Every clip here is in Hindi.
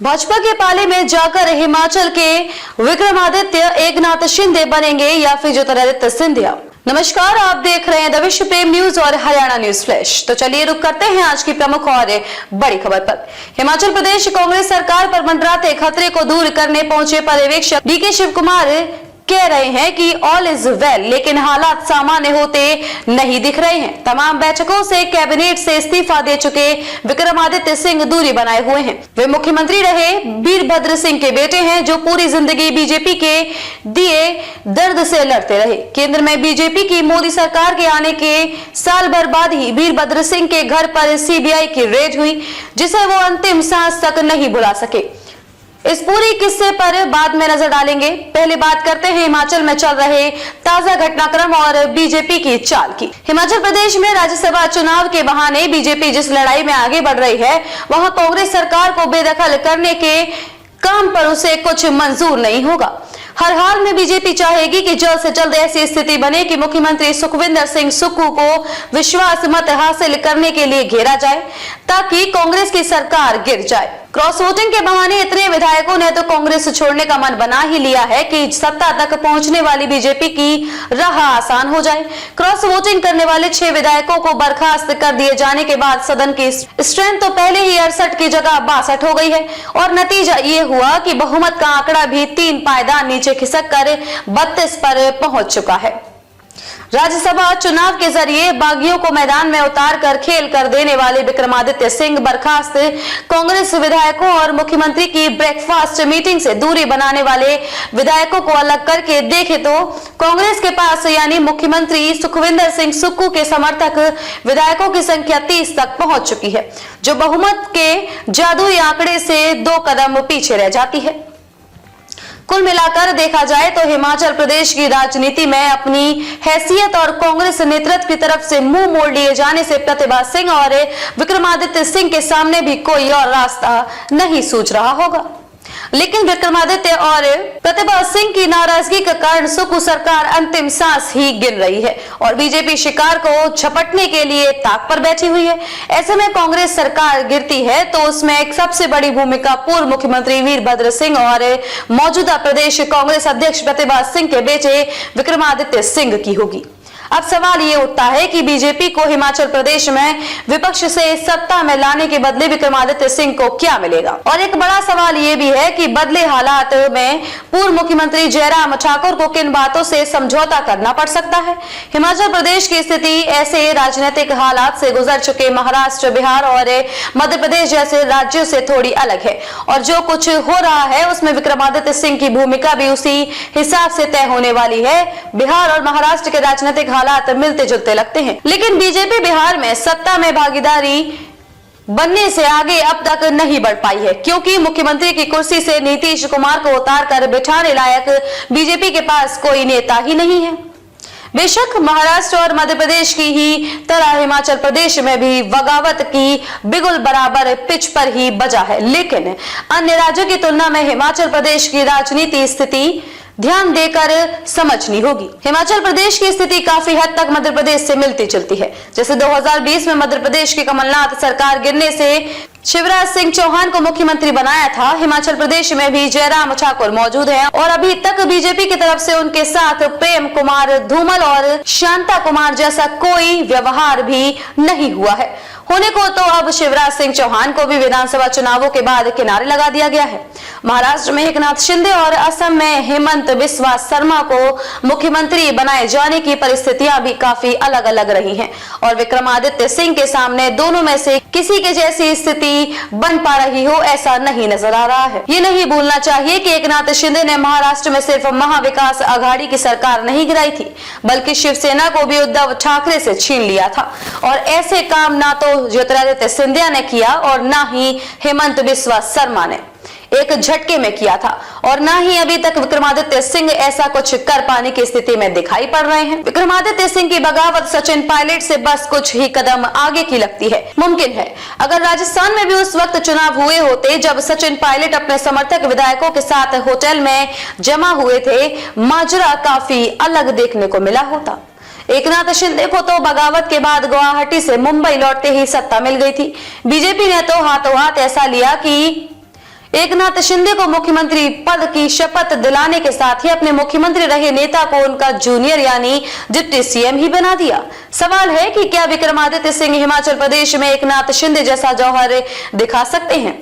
भाजपा के पाले में जाकर हिमाचल के विक्रमादित्य एकनाथ शिंदे बनेंगे या फिर ज्योतिरादित्य सिंधिया। नमस्कार, आप देख रहे हैं द विश्व प्रेम न्यूज और हरियाणा न्यूज फ्लैश। तो चलिए रुक करते हैं आज की प्रमुख और बड़ी खबर पर। हिमाचल प्रदेश कांग्रेस सरकार पर मंडराते खतरे को दूर करने पहुंचे पर्यवेक्षक डीके शिव कुमार कह रहे हैं कि ऑल इज वेल, लेकिन हालात सामान्य होते नहीं दिख रहे हैं। तमाम बैठकों से कैबिनेट से इस्तीफा दे चुके विक्रमादित्य सिंह दूरी बनाए हुए हैं। वे मुख्यमंत्री रहे वीरभद्र सिंह के बेटे हैं, जो पूरी जिंदगी बीजेपी के दिए दर्द से लड़ते रहे। केंद्र में बीजेपी की मोदी सरकार के आने के साल भर बाद ही वीरभद्र सिंह के घर पर सीबीआई की रेड हुई, जिसे वो अंतिम सांस तक नहीं बुला सके। इस पूरी किस्से पर बाद में नजर डालेंगे। पहले बात करते हैं हिमाचल में चल रहे ताजा घटनाक्रम और बीजेपी की चाल की। हिमाचल प्रदेश में राज्यसभा चुनाव के बहाने बीजेपी जिस लड़ाई में आगे बढ़ रही है, वहां कांग्रेस सरकार को बेदखल करने के काम पर उसे कुछ मंजूर नहीं होगा। हर हाल में बीजेपी चाहेगी कि जल्द से जल्द ऐसी स्थिति बने कि मुख्यमंत्री सुखविंदर सिंह सुक्खू को विश्वास मत हासिल करने के लिए घेरा जाए, ताकि कांग्रेस की सरकार गिर जाए। क्रॉस वोटिंग के बहाने इतने विधायकों ने तो कांग्रेस छोड़ने का मन बना ही लिया है कि सत्ता तक पहुंचने वाली बीजेपी की राह आसान हो जाए। क्रॉस वोटिंग करने वाले 6 विधायकों को बर्खास्त कर दिए जाने के बाद सदन की स्ट्रेंथ तो पहले ही 68 की जगह 62 हो गई है, और नतीजा ये हुआ कि बहुमत का आंकड़ा भी 3 पायदान नीचे खिसक कर 32 पर पहुंच चुका है। राज्यसभा चुनाव के जरिए बागियों को मैदान में उतार कर खेल कर देने वाले विक्रमादित्य सिंह बर्खास्त कांग्रेस विधायकों और मुख्यमंत्री की ब्रेकफास्ट मीटिंग से दूरी बनाने वाले विधायकों को अलग करके देखे तो कांग्रेस के पास यानी मुख्यमंत्री सुखविंदर सिंह सुक्खू के समर्थक विधायकों की संख्या 30 तक पहुंच चुकी है, जो बहुमत के जादुई आंकड़े से 2 कदम पीछे रह जाती है। कुल मिलाकर देखा जाए तो हिमाचल प्रदेश की राजनीति में अपनी हैसियत और कांग्रेस नेतृत्व की तरफ से मुंह मोड़ लिए जाने से प्रतिभा सिंह और विक्रमादित्य सिंह के सामने भी कोई और रास्ता नहीं सूझ रहा होगा। लेकिन विक्रमादित्य और प्रतिभा सिंह की नाराजगी के कारण सुक्खू सरकार अंतिम सांस ही गिन रही है और बीजेपी शिकार को झपटने के लिए ताक पर बैठी हुई है। ऐसे में कांग्रेस सरकार गिरती है तो उसमें एक सबसे बड़ी भूमिका पूर्व मुख्यमंत्री वीरभद्र सिंह और मौजूदा प्रदेश कांग्रेस अध्यक्ष प्रतिभा सिंह के बेटे विक्रमादित्य सिंह की होगी। अब सवाल ये उठता है कि बीजेपी को हिमाचल प्रदेश में विपक्ष से सत्ता में लाने के बदले विक्रमादित्य सिंह को क्या मिलेगा, और एक बड़ा सवाल ये भी है कि बदले हालात में पूर्व मुख्यमंत्री जयराम ठाकुर को किन बातों से समझौता करना पड़ सकता है। हिमाचल प्रदेश की स्थिति ऐसे राजनीतिक हालात से गुजर चुके महाराष्ट्र, बिहार और मध्य प्रदेश जैसे राज्यों से थोड़ी अलग है, और जो कुछ हो रहा है उसमें विक्रमादित्य सिंह की भूमिका भी उसी हिसाब से तय होने वाली है। बिहार और महाराष्ट्र के राजनीतिक हालात मिलते जुलते लगते हैं, लेकिन बीजेपी बिहार में सत्ता में भागीदारी बनने से आगे अब तक नहीं बढ़ पाई है, क्योंकि मुख्यमंत्री की कुर्सी से नीतीश कुमार को उतार कर बिठाने लायक बीजेपी के पास कोई नेता ही नहीं है। बेशक महाराष्ट्र और मध्य प्रदेश की ही तरह हिमाचल प्रदेश में भी बगावत की बिगुल बराबर पिच पर ही बजा है, लेकिन अन्य राज्यों की तुलना में हिमाचल प्रदेश की राजनीति स्थिति ध्यान देकर समझनी होगी। हिमाचल प्रदेश की स्थिति काफी हद तक मध्य प्रदेश से मिलती जुलती है। जैसे 2020 में मध्य प्रदेश की कमलनाथ सरकार गिरने से शिवराज सिंह चौहान को मुख्यमंत्री बनाया था, हिमाचल प्रदेश में भी जयराम ठाकुर मौजूद हैं और अभी तक बीजेपी की तरफ से उनके साथ प्रेम कुमार धूमल और शांता कुमार जैसा कोई व्यवहार भी नहीं हुआ है। होने को तो अब शिवराज सिंह चौहान को भी विधानसभा चुनावों के बाद किनारे लगा दिया गया है। महाराष्ट्र में एकनाथ शिंदे और असम में हेमंत बिस्वा शर्मा को मुख्यमंत्री बनाए जाने की परिस्थितियां भी काफी अलग अलग रही हैं, और विक्रमादित्य सिंह के सामने दोनों में से किसी के जैसी स्थिति बन पा रही हो ऐसा नहीं नजर आ रहा है। ये नहीं भूलना चाहिए कि एकनाथ शिंदे ने महाराष्ट्र में सिर्फ महाविकास आघाड़ी की सरकार नहीं गिराई थी, बल्कि शिवसेना को भी उद्धव ठाकरे से छीन लिया था, और ऐसे काम ना तो ज्योतिरादित्य सिंधिया ने किया और ना ही हेमंत बिस्वा शर्मा ने एक झटके में किया था, और ना ही अभी तक विक्रमादित्य सिंह ऐसा कुछ कर पाने की स्थिति में दिखाई पड़ रहे हैं। विक्रमादित्य सिंह की बगावत सचिन पायलट से बस कुछ ही कदम आगे की लगती है। मुमकिन है अगर राजस्थान में भी उस वक्त चुनाव हुए होते जब सचिन पायलट अपने समर्थक विधायकों के साथ होटल में जमा हुए थे, माजरा काफी अलग देखने को मिला होता। एकनाथ शिंदे को तो बगावत के बाद गुवाहाटी से मुंबई लौटते ही सत्ता मिल गई थी। बीजेपी ने तो हाथों हाथ ऐसा लिया कि एकनाथ शिंदे को मुख्यमंत्री पद की शपथ दिलाने के साथ ही अपने मुख्यमंत्री रहे नेता को उनका जूनियर यानी डिप्टी सीएम ही बना दिया। सवाल है कि क्या विक्रमादित्य सिंह हिमाचल प्रदेश में एकनाथ शिंदे जैसा जौहर दिखा सकते हैं?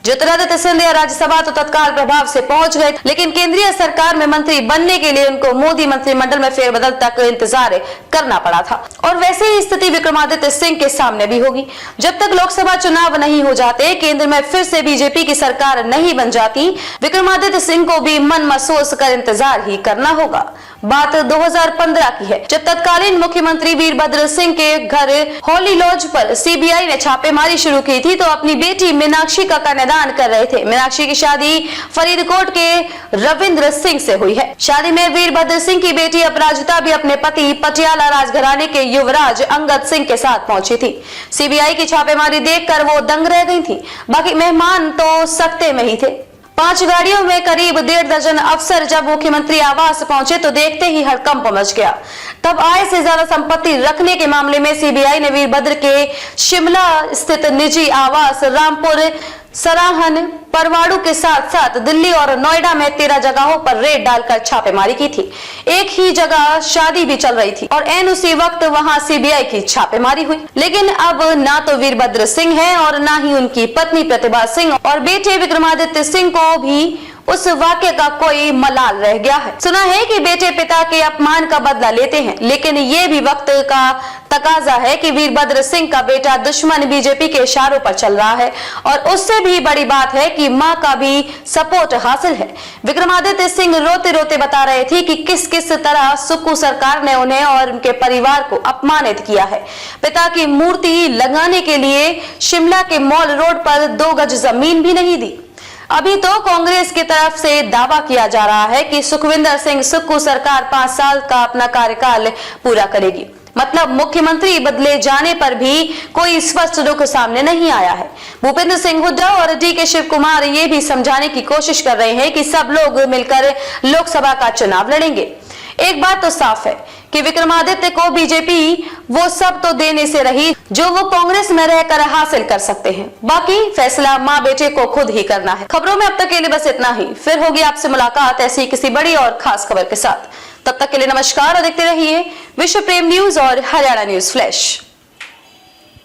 ज्योतिरादित्य सिंधिया राज्यसभा तो तत्काल प्रभाव से पहुंच गए, लेकिन केंद्रीय सरकार में मंत्री बनने के लिए उनको मोदी मंत्रिमंडल में फेरबदल तक इंतजार करना पड़ा था। और वैसे ही स्थिति विक्रमादित्य सिंह के सामने भी होगी। जब तक लोकसभा चुनाव नहीं हो जाते, केंद्र में फिर से बीजेपी की सरकार नहीं बन जाती, विक्रमादित्य सिंह को भी मन महसूस कर इंतजार ही करना होगा। बात 2015 की है, जब तत्कालीन मुख्यमंत्री वीरभद्र सिंह के घर हॉली लॉज पर सीबीआई ने छापेमारी शुरू की थी तो अपनी बेटी मीनाक्षी का कन्यादान कर रहे थे। मीनाक्षी की शादी फरीदकोट के रविंद्र सिंह से हुई है। शादी में वीरभद्र सिंह की बेटी अपराजिता भी अपने पति पटियाला राजघराने के युवराज अंगद सिंह के साथ पहुंची थी। सीबीआई की छापेमारी देखकर वो दंग रह गई थी। बाकी मेहमान तो सकते में ही थे। 5 गाड़ियों में करीब 1.5 दर्जन अफसर जब मुख्यमंत्री आवास पहुंचे तो देखते ही हड़कंप मच गया। तब आय से ज्यादा संपत्ति रखने के मामले में सीबीआई ने वीरभद्र के शिमला स्थित निजी आवास रामपुर, सराहन, परवाड़ू के साथ साथ दिल्ली और नोएडा में 13 जगहों पर रेड डालकर छापेमारी की थी। एक ही जगह शादी भी चल रही थी और ऐन उसी वक्त वहां सीबीआई की छापेमारी हुई। लेकिन अब ना तो वीरभद्र सिंह है और ना ही उनकी पत्नी प्रतिभा सिंह और बेटे विक्रमादित्य सिंह को भी उस वाक्य का कोई मलाल रह गया है। सुना है कि बेटे पिता के अपमान का बदला लेते हैं, लेकिन ये भी वक्त का तकाजा है कि वीरभद्र सिंह का बेटा दुश्मन बीजेपी के इशारों पर चल रहा है और उससे भी बड़ी बात है कि मां का भी सपोर्ट हासिल है। विक्रमादित्य सिंह रोते रोते बता रहे थे कि किस किस तरह सुक्खू सरकार ने उन्हें और उनके परिवार को अपमानित किया है। पिता की मूर्ति लगाने के लिए शिमला के मॉल रोड पर 2 गज जमीन भी नहीं दी। अभी तो कांग्रेस की तरफ से दावा किया जा रहा है कि सुखविंदर सिंह सुक्खू सरकार 5 साल का अपना कार्यकाल पूरा करेगी। मतलब मुख्यमंत्री बदले जाने पर भी कोई स्पष्ट रुख सामने नहीं आया है। भूपेंद्र सिंह हुड्डा और डीके शिव कुमार ये भी समझाने की कोशिश कर रहे हैं कि सब लोग मिलकर लोकसभा का चुनाव लड़ेंगे। एक बात तो साफ है कि विक्रमादित्य को बीजेपी वो सब तो देने से रही जो वो कांग्रेस में रहकर हासिल कर सकते हैं। बाकी फैसला माँ बेटे को खुद ही करना है। खबरों में अब तक के लिए बस इतना ही। फिर होगी आपसे मुलाकात ऐसी किसी बड़ी और खास खबर के साथ। तब तक के लिए नमस्कार और देखते रहिए विश्व प्रेम न्यूज और हरियाणा न्यूज फ्लैश।